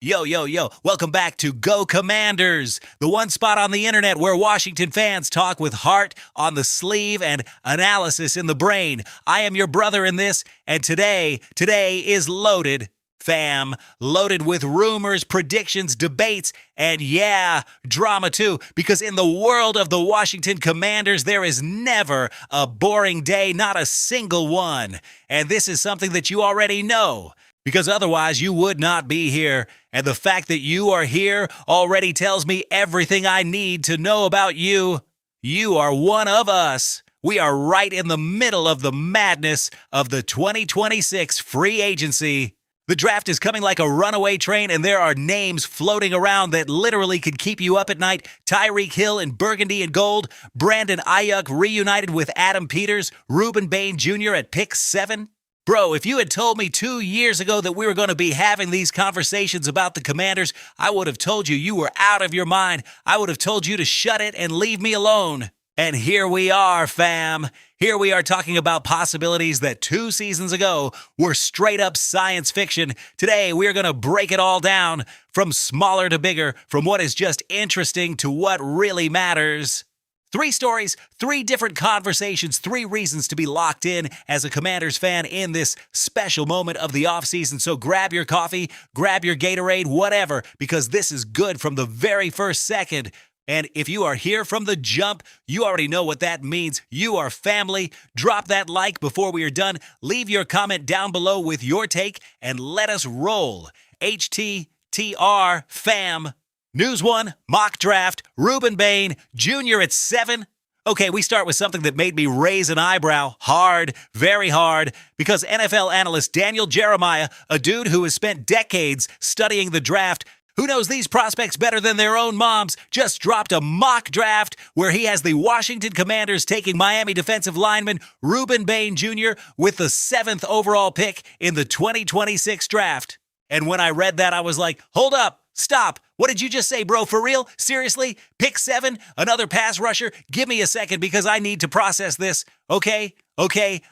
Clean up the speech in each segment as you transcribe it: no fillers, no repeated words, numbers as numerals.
Yo, yo, yo, welcome back to Go Commanders, the one spot on the internet where Washington fans talk with heart on the sleeve and analysis in the brain. I am your brother in this, and today is loaded, fam. Loaded with rumors, predictions, debates, and yeah, drama too, because in the world of the Washington Commanders, there is never a boring day, not a single one. And this is something that you already know, because otherwise you would not be here. And the fact that you are here already tells me everything I need to know about you. You are one of us. We are right in the middle of the madness of the 2026 free agency. The draft is coming like a runaway train, and there are names floating around that literally could keep you up at night. Tyreek Hill in burgundy and gold, Brandon Aiyuk reunited with Adam Peters, Ruben Bain Jr. at pick 7. Bro, if you had told me 2 years ago that we were going to be having these conversations about the Commanders, I would have told you were out of your mind. I would have told you to shut it and leave me alone. And here we are, fam. Here we are talking about possibilities that 2 seasons ago were straight up science fiction. Today, we're going to break it all down from smaller to bigger, from what is just interesting to what really matters. 3 stories, 3 different conversations, 3 reasons to be locked in as a Commanders fan in this special moment of the offseason. So grab your coffee, grab your Gatorade, whatever, because this is good from the very first second. And if you are here from the jump, you already know what that means. You are family. Drop that like before we are done. Leave your comment down below with your take and let us roll. HTTR fam. News 1, mock draft, Ruben Bain Jr. at 7. Okay, we start with something that made me raise an eyebrow hard, very hard, because NFL analyst Daniel Jeremiah, a dude who has spent decades studying the draft, who knows these prospects better than their own moms, just dropped a mock draft where he has the Washington Commanders taking Miami defensive lineman Ruben Bain Jr. with the 7th overall pick in the 2026 draft. And when I read that, I was like, hold up. Stop. What did you just say, bro? For real? Seriously? Pick 7? Another pass rusher? Give me a second because I need to process this. Okay,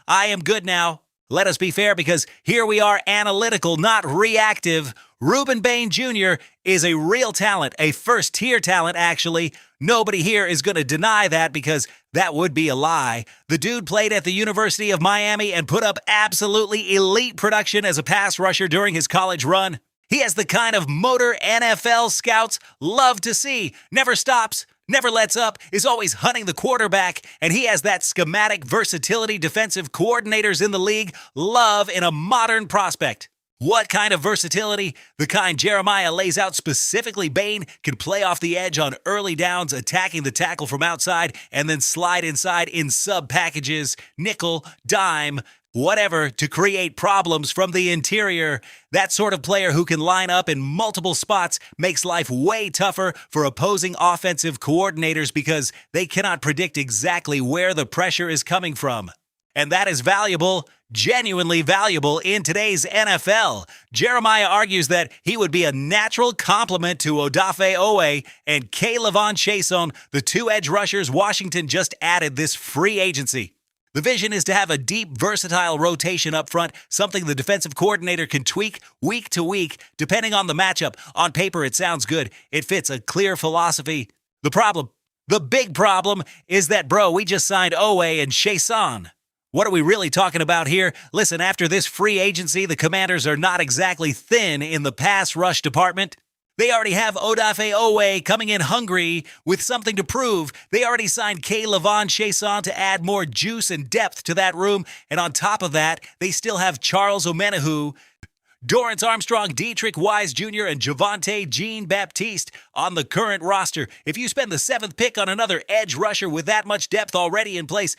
I am good now. Let us be fair because here we are analytical, not reactive. Ruben Bain Jr. is a real talent, a first-tier talent, actually. Nobody here is going to deny that because that would be a lie. The dude played at the University of Miami and put up absolutely elite production as a pass rusher during his college run. He has the kind of motor NFL scouts love to see. Never stops, never lets up, is always hunting the quarterback, and he has that schematic versatility defensive coordinators in the league love in a modern prospect. What kind of versatility? The kind Jeremiah lays out specifically. Bain can play off the edge on early downs, attacking the tackle from outside, and then slide inside in sub packages, nickel, dime, whatever, to create problems from the interior. That sort of player who can line up in multiple spots makes life way tougher for opposing offensive coordinators because they cannot predict exactly where the pressure is coming from. And that is valuable, genuinely valuable in today's NFL. Jeremiah argues that he would be a natural complement to Odafe Owe and K'Lavon Chaisson, the 2 edge rushers Washington just added this free agency. The vision is to have a deep, versatile rotation up front, something the defensive coordinator can tweak week to week, depending on the matchup. On paper, it sounds good. It fits a clear philosophy. The big problem is that, bro, we just signed Owe and Chaisson. What are we really talking about here? Listen, after this free agency, the Commanders are not exactly thin in the pass rush department. They already have Odafe Owe coming in hungry with something to prove. They already signed K'Lavon Chaisson to add more juice and depth to that room. And on top of that, they still have Charles Omenihu, Dorrance Armstrong, Dietrich Wise Jr., and Javonte Jean-Baptiste on the current roster. If you spend the 7th pick on another edge rusher with that much depth already in place,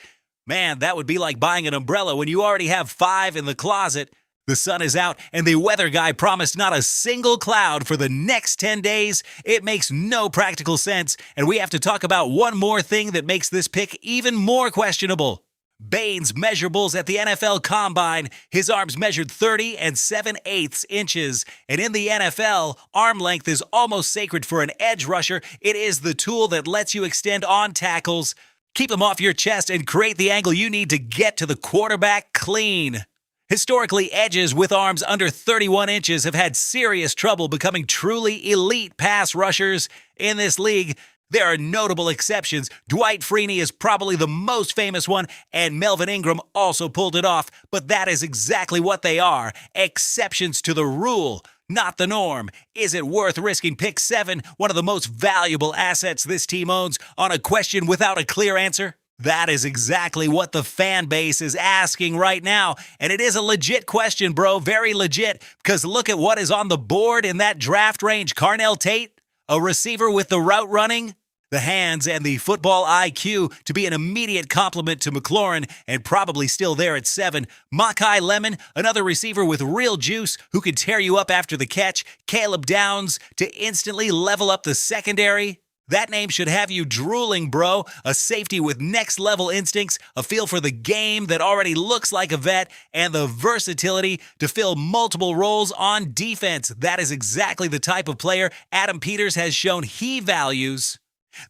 man, that would be like buying an umbrella when you already have 5 in the closet. The sun is out, and the weather guy promised not a single cloud for the next 10 days. It makes no practical sense, and we have to talk about one more thing that makes this pick even more questionable. Bain's measurables at the NFL Combine. His arms measured 30 and 7/8 inches. And in the NFL, arm length is almost sacred for an edge rusher. It is the tool that lets you extend on tackles, keep them off your chest, and create the angle you need to get to the quarterback clean. Historically, edges with arms under 31 inches have had serious trouble becoming truly elite pass rushers in this league. There are notable exceptions. Dwight Freeney is probably the most famous one, and Melvin Ingram also pulled it off, but that is exactly what they are. Exceptions to the rule, not the norm. Is it worth risking pick 7, one of the most valuable assets this team owns, on a question without a clear answer? That is exactly what the fan base is asking right now, and it is a legit question, bro, very legit, because look at what is on the board in that draft range. Carnell Tate, a receiver with the route running, the hands, and the football IQ to be an immediate compliment to McLaurin, and probably still there at 7. Makai Lemon, another receiver with real juice who could tear you up after the catch. Caleb Downs to instantly level up the secondary. That name should have you drooling, bro. A safety with next-level instincts, a feel for the game that already looks like a vet, and the versatility to fill multiple roles on defense. That is exactly the type of player Adam Peters has shown he values.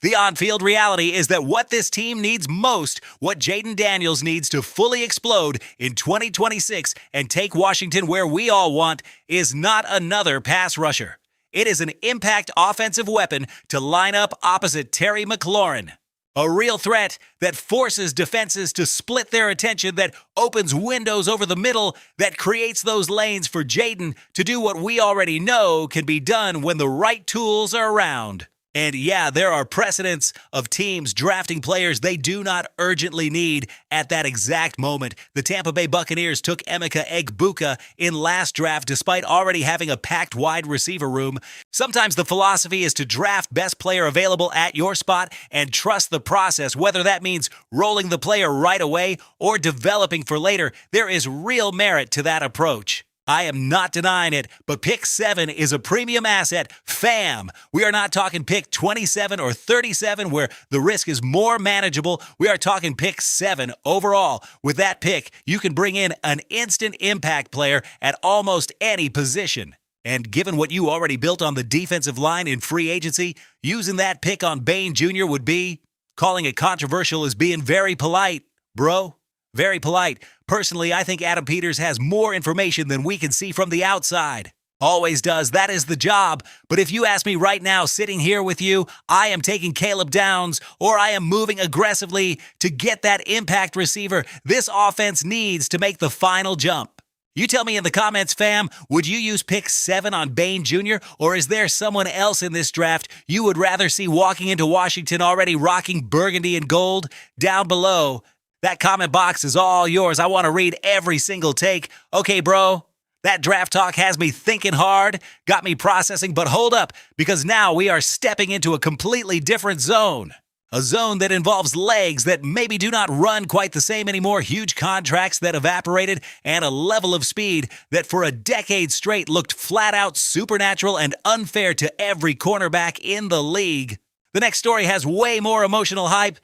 The on-field reality is that what this team needs most, what Jaden Daniels needs to fully explode in 2026 and take Washington where we all want, is not another pass rusher. It is an impact offensive weapon to line up opposite Terry McLaurin. A real threat that forces defenses to split their attention, that opens windows over the middle, that creates those lanes for Jaden to do what we already know can be done when the right tools are around. And yeah, there are precedents of teams drafting players they do not urgently need at that exact moment. The Tampa Bay Buccaneers took Emeka Egbuka in last draft despite already having a packed wide receiver room. Sometimes the philosophy is to draft best player available at your spot and trust the process, whether that means rolling the player right away or developing for later. There is real merit to that approach. I am not denying it, but pick 7 is a premium asset. Fam, we are not talking pick 27 or 37 where the risk is more manageable. We are talking pick 7 overall. With that pick, you can bring in an instant impact player at almost any position. And given what you already built on the defensive line in free agency, using that pick on Bain Jr. would be, calling it controversial is being very polite, bro. Very polite. Personally, I think Adam Peters has more information than we can see from the outside. Always does. That is the job. But if you ask me right now, sitting here with you, I am taking Caleb Downs, or I am moving aggressively to get that impact receiver this offense needs to make the final jump. You tell me in the comments, fam, would you use pick 7 on Bain Jr., or is there someone else in this draft you would rather see walking into Washington already rocking burgundy and gold? Down below, that comment box is all yours. I want to read every single take. Okay, bro, that draft talk has me thinking hard, got me processing, but hold up, because now we are stepping into a completely different zone. A zone that involves legs that maybe do not run quite the same anymore, huge contracts that evaporated, and a level of speed that for a decade straight looked flat out supernatural and unfair to every cornerback in the league. The next story has way more emotional hype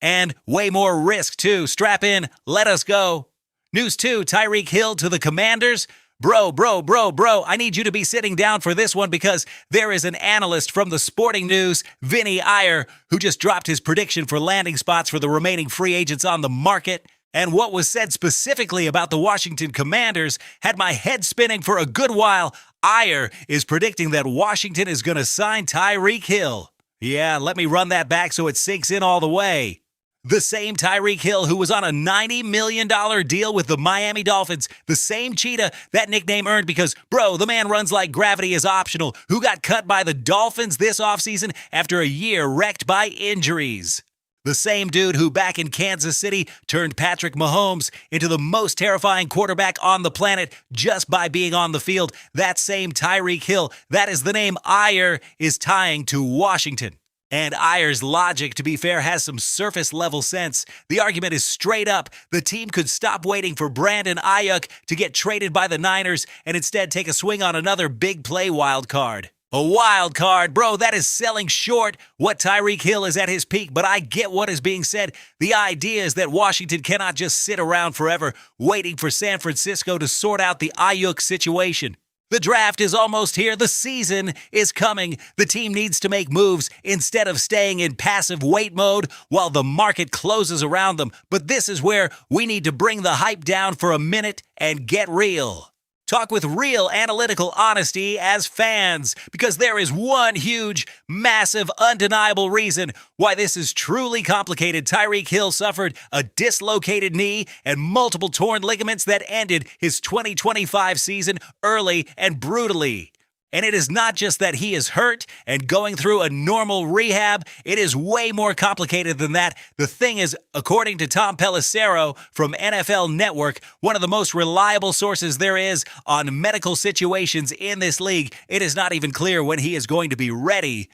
and way more risk, too. Strap in. Let us go. News 2, Tyreek Hill to the Commanders. Bro, I need you to be sitting down for this one because there is an analyst from the Sporting News, Vinny Iyer, who just dropped his prediction for landing spots for the remaining free agents on the market. And what was said specifically about the Washington Commanders had my head spinning for a good while. Iyer is predicting that Washington is going to sign Tyreek Hill. Yeah, let me run that back so it sinks in all the way. The same Tyreek Hill who was on a $90 million deal with the Miami Dolphins, the same cheetah that nickname earned because, bro, the man runs like gravity is optional, who got cut by the Dolphins this offseason after a year wrecked by injuries. The same dude who back in Kansas City turned Patrick Mahomes into the most terrifying quarterback on the planet just by being on the field. That same Tyreek Hill, that is the name Iyer is tying to Washington. And Iyer's logic, to be fair, has some surface-level sense. The argument is straight up. The team could stop waiting for Brandon Aiyuk to get traded by the Niners and instead take a swing on another big play wild card. A wild card, bro, that is selling short what Tyreek Hill is at his peak, but I get what is being said. The idea is that Washington cannot just sit around forever waiting for San Francisco to sort out the Aiyuk situation. The draft is almost here. The season is coming. The team needs to make moves instead of staying in passive wait mode while the market closes around them. But this is where we need to bring the hype down for a minute and get real. Talk with real analytical honesty as fans, because there is one huge, massive, undeniable reason why this is truly complicated. Tyreek Hill suffered a dislocated knee and multiple torn ligaments that ended his 2025 season early and brutally. And it is not just that he is hurt and going through a normal rehab. It is way more complicated than that. The thing is, according to Tom Pelissero from NFL Network, one of the most reliable sources there is on medical situations in this league, it is not even clear when he is going to be ready.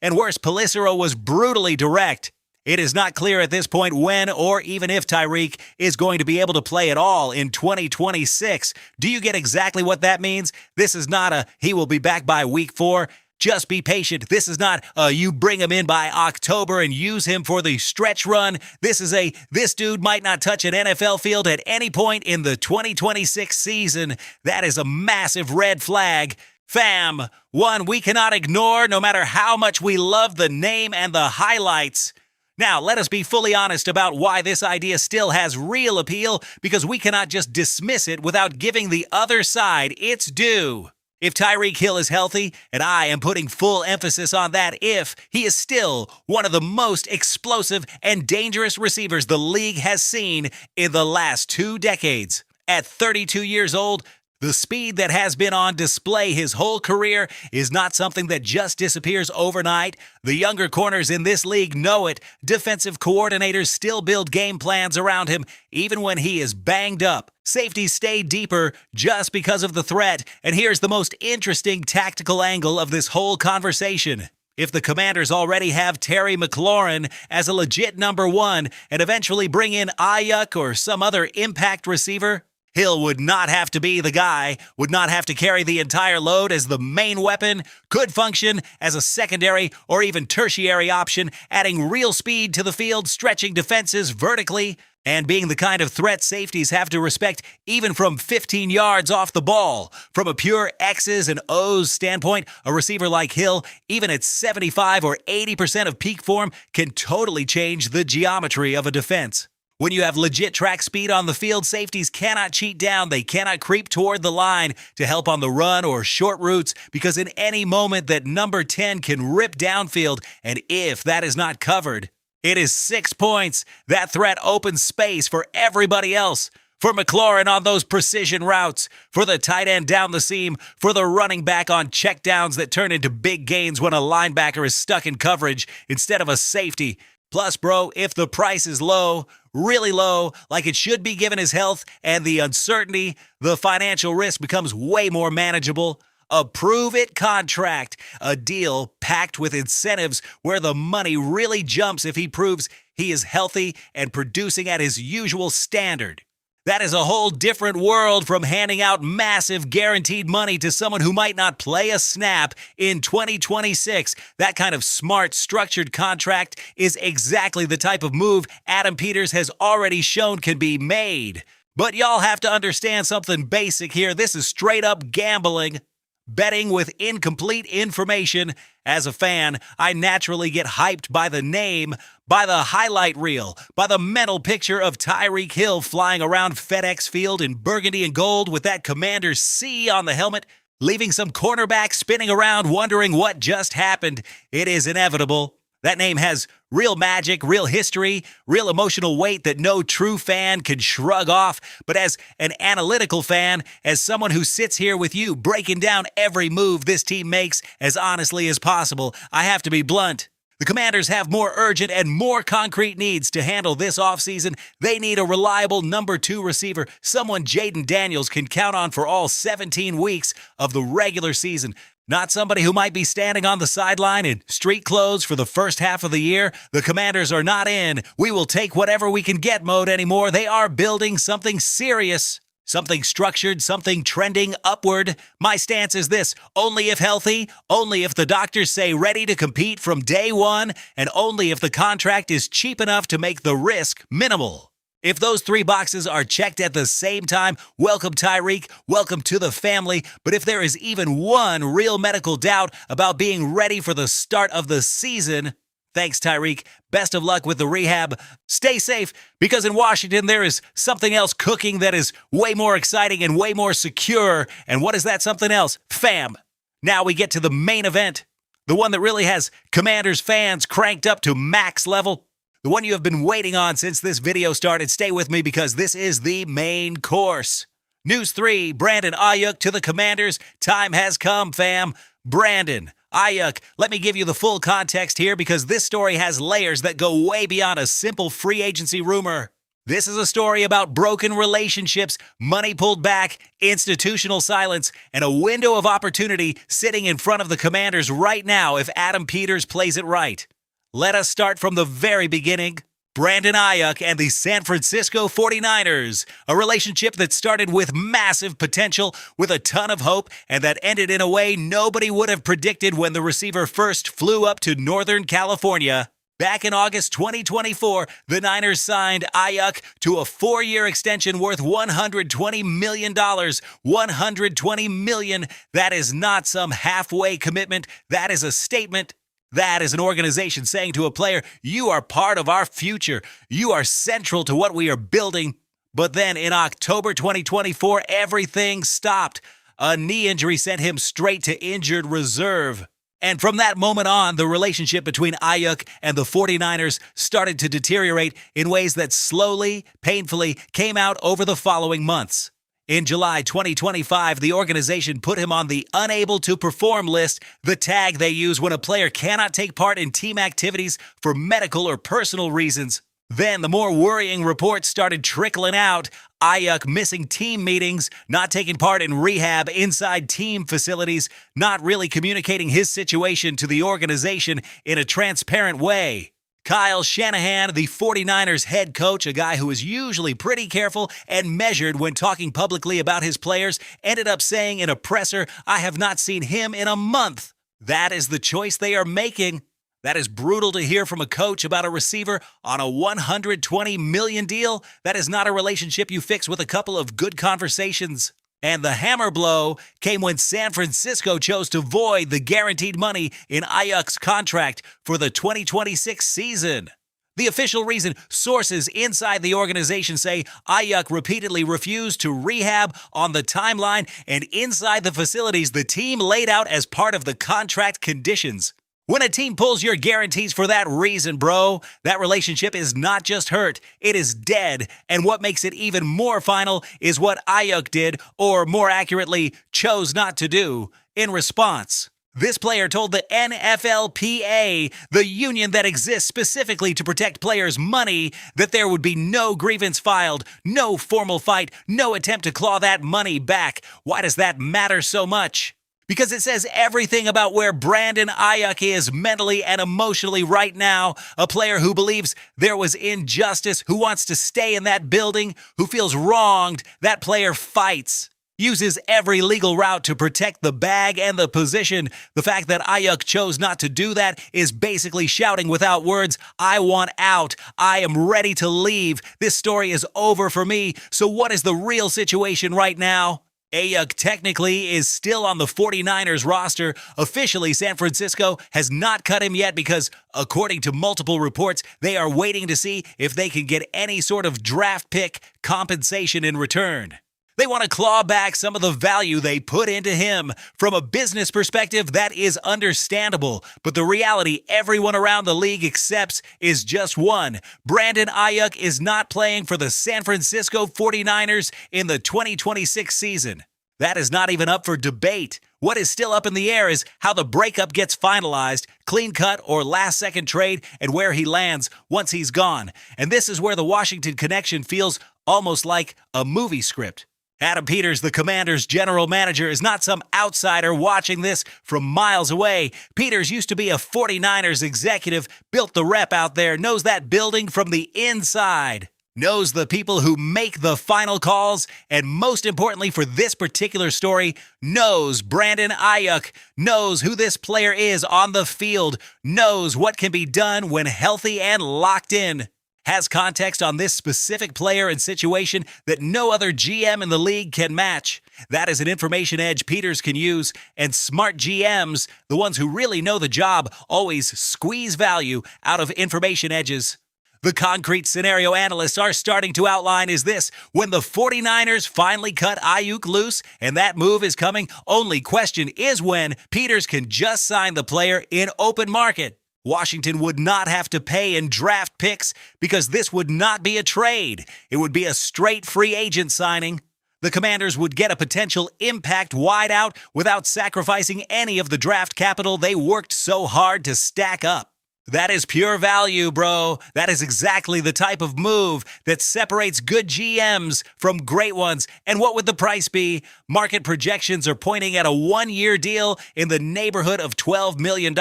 And worse, Pelissero was brutally direct. It is not clear at this point when or even if Tyreek is going to be able to play at all in 2026. Do you get exactly what that means? This is not a he will be back by week 4. Just be patient. This is not you bring him in by October and use him for the stretch run. This is this dude might not touch an NFL field at any point in the 2026 season. That is a massive red flag. Fam, one we cannot ignore no matter how much we love the name and the highlights. Now, let us be fully honest about why this idea still has real appeal, because we cannot just dismiss it without giving the other side its due. If Tyreek Hill is healthy, and I am putting full emphasis on that if, he is still one of the most explosive and dangerous receivers the league has seen in the last 2 decades. At 32 years old, the speed that has been on display his whole career is not something that just disappears overnight. The younger corners in this league know it. Defensive coordinators still build game plans around him, even when he is banged up. Safeties stay deeper just because of the threat. And here's the most interesting tactical angle of this whole conversation. If the Commanders already have Terry McLaurin as a legit number 1 and eventually bring in Aiyuk or some other impact receiver, Hill would not have to be the guy, would not have to carry the entire load as the main weapon, could function as a secondary or even tertiary option, adding real speed to the field, stretching defenses vertically, and being the kind of threat safeties have to respect even from 15 yards off the ball. From a pure X's and O's standpoint, a receiver like Hill, even at 75 or 80% of peak form, can totally change the geometry of a defense. When you have legit track speed on the field, safeties cannot cheat down. They cannot creep toward the line to help on the run or short routes, because in any moment that number 10 can rip downfield, and if that is not covered, it is 6 points. That threat opens space for everybody else. For McLaurin on those precision routes, for the tight end down the seam, for the running back on checkdowns that turn into big gains when a linebacker is stuck in coverage instead of a safety. Plus, bro, if the price is low, really low, like it should be given his health and the uncertainty, the financial risk becomes way more manageable. A prove-it contract, a deal packed with incentives where the money really jumps if he proves he is healthy and producing at his usual standard. That is a whole different world from handing out massive guaranteed money to someone who might not play a snap in 2026. That kind of smart, structured contract is exactly the type of move Adam Peters has already shown can be made. But y'all have to understand something basic here. This is straight up gambling. Betting with incomplete information. As a fan, I naturally get hyped by the name, by the highlight reel, by the mental picture of Tyreek Hill flying around FedEx Field in burgundy and gold with that Commander's C on the helmet, leaving some cornerback spinning around wondering what just happened. It is inevitable. That name has real magic, real history, real emotional weight that no true fan can shrug off. But as an analytical fan, as someone who sits here with you breaking down every move this team makes as honestly as possible, I have to be blunt. The Commanders have more urgent and more concrete needs to handle this offseason. They need a reliable number 2 receiver, someone Jaden Daniels can count on for all 17 weeks of the regular season. Not somebody who might be standing on the sideline in street clothes for the first half of the year. The Commanders are not in "we will take whatever we can get" mode anymore. They are building something serious, something structured, something trending upward. My stance is this: only if healthy, only if the doctors say ready to compete from day one, and only if the contract is cheap enough to make the risk minimal. If those three boxes are checked at the same time, welcome Tyreek, welcome to the family. But if there is even one real medical doubt about being ready for the start of the season, thanks Tyreek, best of luck with the rehab. Stay safe, because in Washington there is something else cooking that is way more exciting and way more secure. And what is that something else? Fam. Now we get to the main event, the one that really has Commanders fans cranked up to max level. The one you have been waiting on since this video started. Stay with me because this is the main course. News 3, Brandon Aiyuk to the Commanders. Time has come, fam. Brandon Aiyuk, let me give you the full context here because this story has layers that go way beyond a simple free agency rumor. This is a story about broken relationships, money pulled back, institutional silence, and a window of opportunity sitting in front of the Commanders right now if Adam Peters plays it right. Let us start from the very beginning. Brandon Aiyuk and the San Francisco 49ers, a relationship that started with massive potential, with a ton of hope, and that ended in a way nobody would have predicted when the receiver first flew up to Northern California. Back in August 2024, the Niners signed Aiyuk to a 4-year extension worth $120 million. $120 million. That is not some halfway commitment. That is a statement. That is an organization saying to a player, you are part of our future. You are central to what we are building. But then in October 2024, everything stopped. A knee injury sent him straight to injured reserve. And from that moment on, the relationship between Aiyuk and the 49ers started to deteriorate in ways that slowly, painfully came out over the following months. In July 2025, the organization put him on the unable to perform list, the tag they use when a player cannot take part in team activities for medical or personal reasons. Then the more worrying reports started trickling out. Aiyuk missing team meetings, not taking part in rehab inside team facilities, not really communicating his situation to the organization in a transparent way. Kyle Shanahan, the 49ers head coach, a guy who is usually pretty careful and measured when talking publicly about his players, ended up saying in a presser, I have not seen him in a month. That is the choice they are making. That is brutal to hear from a coach about a receiver on a $120 million deal. That is not a relationship you fix with a couple of good conversations. And the hammer blow came when San Francisco chose to void the guaranteed money in Aiyuk's contract for the 2026 season. The official reason, sources inside the organization say Aiyuk repeatedly refused to rehab on the timeline and inside the facilities the team laid out as part of the contract conditions. When a team pulls your guarantees for that reason, bro, that relationship is not just hurt, it is dead. And what makes it even more final is what Aiyuk did, or more accurately, chose not to do, in response. This player told the NFLPA, the union that exists specifically to protect players' money, that there would be no grievance filed, no formal fight, no attempt to claw that money back. Why does that matter so much? Because it says everything about where Brandon Aiyuk is mentally and emotionally right now. A player who believes there was injustice, who wants to stay in that building, who feels wronged. That player fights, uses every legal route to protect the bag and the position. The fact that Aiyuk chose not to do that is basically shouting without words, I want out. I am ready to leave. This story is over for me. So what is the real situation right now? Aiyuk technically is still on the 49ers roster. Officially, San Francisco has not cut him yet because, according to multiple reports, they are waiting to see if they can get any sort of draft pick compensation in return. They want to claw back some of the value they put into him. From a business perspective, that is understandable. But the reality everyone around the league accepts is just one. Brandon Aiyuk is not playing for the San Francisco 49ers in the 2026 season. That is not even up for debate. What is still up in the air is how the breakup gets finalized, clean cut or last-second trade, and where he lands once he's gone. And this is where the Washington connection feels almost like a movie script. Adam Peters, the Commanders' general manager, is not some outsider watching this from miles away. Peters used to be a 49ers executive, built the rep out there, knows that building from the inside, knows the people who make the final calls, and most importantly for this particular story, knows Brandon Aiyuk, knows who this player is on the field, knows what can be done when healthy and locked in. has context on this specific player and situation that no other GM in the league can match. That is an information edge Peters can use, and smart GMs, the ones who really know the job, always squeeze value out of information edges. The concrete scenario analysts are starting to outline is this: when the 49ers finally cut Aiyuk loose, and that move is coming, only question is when Peters can just sign the player in open market. Washington would not have to pay in draft picks because this would not be a trade. It would be a straight free agent signing. The Commanders would get a potential impact wideout without sacrificing any of the draft capital they worked so hard to stack up. That is pure value, bro. That is exactly the type of move that separates good GMs from great ones. And what would the price be? Market projections are pointing at a one-year deal in the neighborhood of $12 million.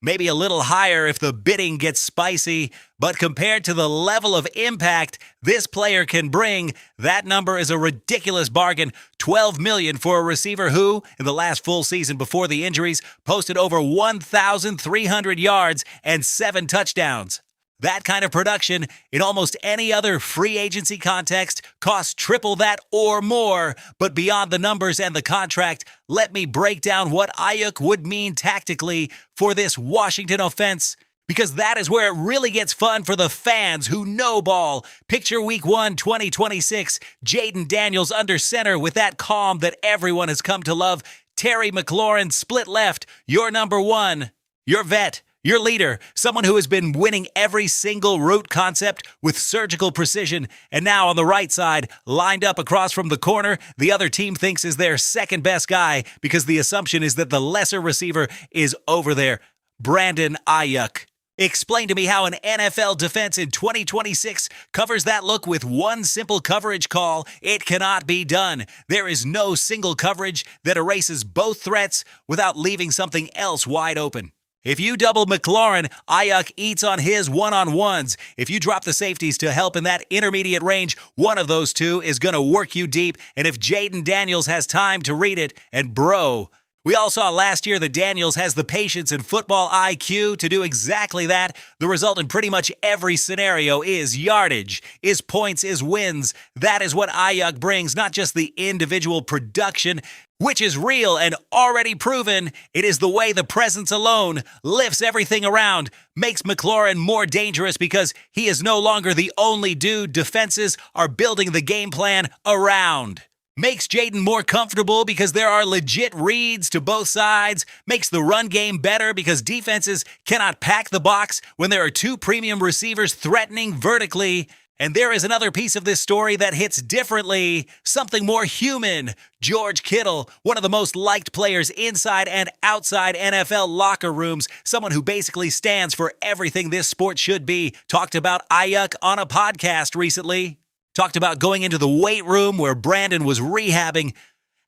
Maybe a little higher if the bidding gets spicy, but compared to the level of impact this player can bring, that number is a ridiculous bargain. $12 million for a receiver who, in the last full season before the injuries, posted over 1,300 yards and 7 touchdowns. That kind of production in almost any other free agency context costs triple that or more. But beyond the numbers and the contract, let me break down what Aiyuk would mean tactically for this Washington offense, because that is where it really gets fun for the fans who know ball. Picture Week 1, 2026, Jaden Daniels under center with that calm that everyone has come to love. Terry McLaurin split left, your number one, your vet, your leader, someone who has been winning every single route concept with surgical precision. And now on the right side, lined up across from the corner, the other team thinks is their second best guy because the assumption is that the lesser receiver is over there. Brandon Aiyuk. Explain to me how an NFL defense in 2026 covers that look with one simple coverage call. It cannot be done. There is no single coverage that erases both threats without leaving something else wide open. If you double McLaurin, Aiyuk eats on his one-on-ones. If you drop the safeties to help in that intermediate range, one of those two is going to work you deep. And if Jaden Daniels has time to read it, and bro, we all saw last year that Daniels has the patience and football IQ to do exactly that. The result in pretty much every scenario is yardage, is points, is wins. That is what Aiyuk brings, not just the individual production, which is real and already proven. It is the way the presence alone lifts everything around, makes McLaurin more dangerous because he is no longer the only dude defenses are building the game plan around. Makes Jaden more comfortable because there are legit reads to both sides. Makes the run game better because defenses cannot pack the box when there are two premium receivers threatening vertically. And there is another piece of this story that hits differently, something more human. George Kittle, one of the most liked players inside and outside NFL locker rooms, someone who basically stands for everything this sport should be, talked about Aiyuk on a podcast recently. Talked about going into the weight room where Brandon was rehabbing,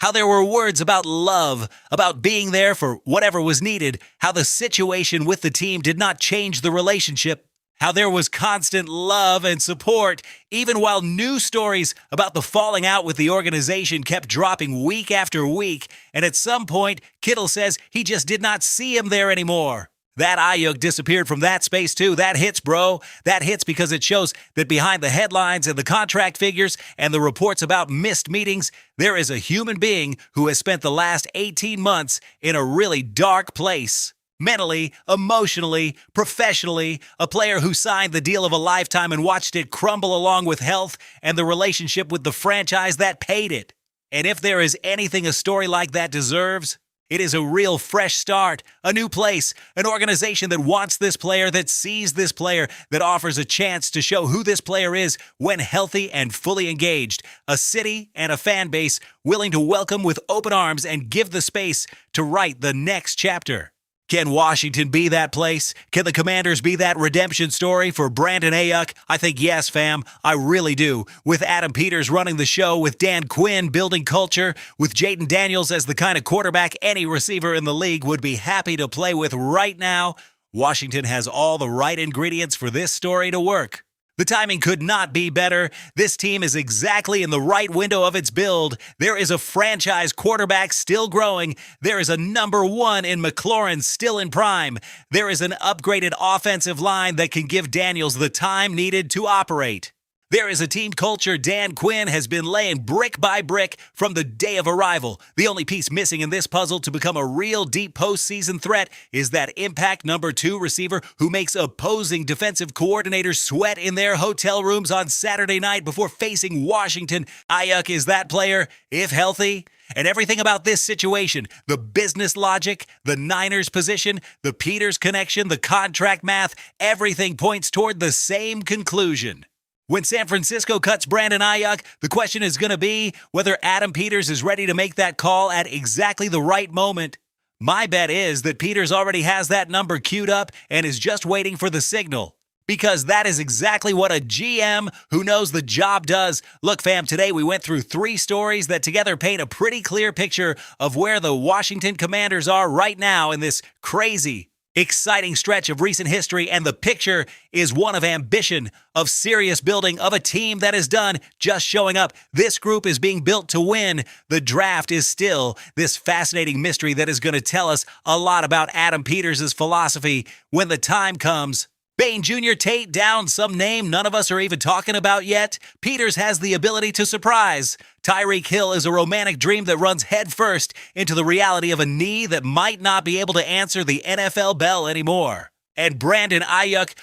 how there were words about love, about being there for whatever was needed, how the situation with the team did not change the relationship, how there was constant love and support, even while news stories about the falling out with the organization kept dropping week after week, and at some point, Kittle says he just did not see him there anymore. That Aiyuk disappeared from that space too. That hits, bro. That hits because it shows that behind the headlines and the contract figures and the reports about missed meetings, there is a human being who has spent the last 18 months in a really dark place. Mentally, emotionally, professionally, a player who signed the deal of a lifetime and watched it crumble along with health and the relationship with the franchise that paid it. And if there is anything a story like that deserves, it is a real fresh start, a new place, an organization that wants this player, that sees this player, that offers a chance to show who this player is when healthy and fully engaged. A city and a fan base willing to welcome with open arms and give the space to write the next chapter. Can Washington be that place? Can the Commanders be that redemption story for Brandon Aiyuk? I think yes, fam. I really do. With Adam Peters running the show, with Dan Quinn building culture, with Jaden Daniels as the kind of quarterback any receiver in the league would be happy to play with right now, Washington has all the right ingredients for this story to work. The timing could not be better. This team is exactly in the right window of its build. There is a franchise quarterback still growing. There is a number one in McLaurin still in prime. There is an upgraded offensive line that can give Daniels the time needed to operate. There is a team culture Dan Quinn has been laying brick by brick from the day of arrival. The only piece missing in this puzzle to become a real deep postseason threat is that impact number 2 receiver who makes opposing defensive coordinators sweat in their hotel rooms on Saturday night before facing Washington. Aiyuk is that player, if healthy. And everything about this situation, the business logic, the Niners position, the Peters connection, the contract math, everything points toward the same conclusion. When San Francisco cuts Brandon Aiyuk, the question is going to be whether Adam Peters is ready to make that call at exactly the right moment. My bet is that Peters already has that number queued up and is just waiting for the signal. Because that is exactly what a GM who knows the job does. Look, fam, today we went through 3 stories that together paint a pretty clear picture of where the Washington Commanders are right now in this crazy, exciting stretch of recent history, and the picture is one of ambition, of serious building, of a team that is done just showing up. This group is being built to win. The draft is still this fascinating mystery that is going to tell us a lot about Adam Peters' philosophy when the time comes. Bain Jr. Tate down, some name none of us are even talking about yet. Peters has the ability to surprise. Tyreek Hill is a romantic dream that runs headfirst into the reality of a knee that might not be able to answer the NFL bell anymore. And Brandon Aiyuk,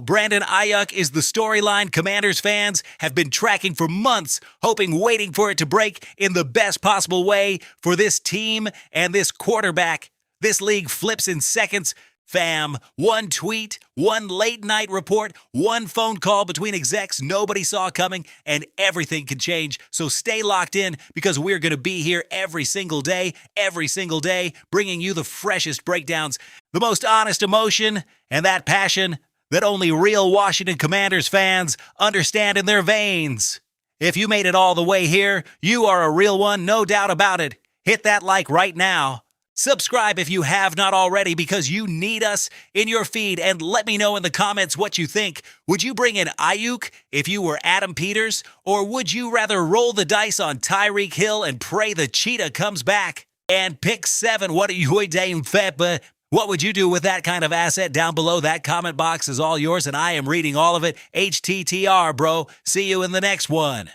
Brandon Aiyuk is the storyline Commanders fans have been tracking for months, waiting for it to break in the best possible way for this team and this quarterback. This league flips in seconds. Fam, one tweet, one late night report, one phone call between execs nobody saw coming, and everything can change. So stay locked in because we're going to be here every single day, bringing you the freshest breakdowns, the most honest emotion, and that passion that only real Washington Commanders fans understand in their veins. If you made it all the way here, you are a real one, no doubt about it. Hit that like right now. Subscribe if you have not already because you need us in your feed, and let me know in the comments what you think. Would you bring in Aiyuk if you were Adam Peters, or would you rather roll the dice on Tyreek Hill and pray the cheetah comes back? And pick 7, what are you doing, Feppa? What would you do with that kind of asset? Down below, that comment box is all yours, and I am reading all of it. HTTR, bro. See you in the next one.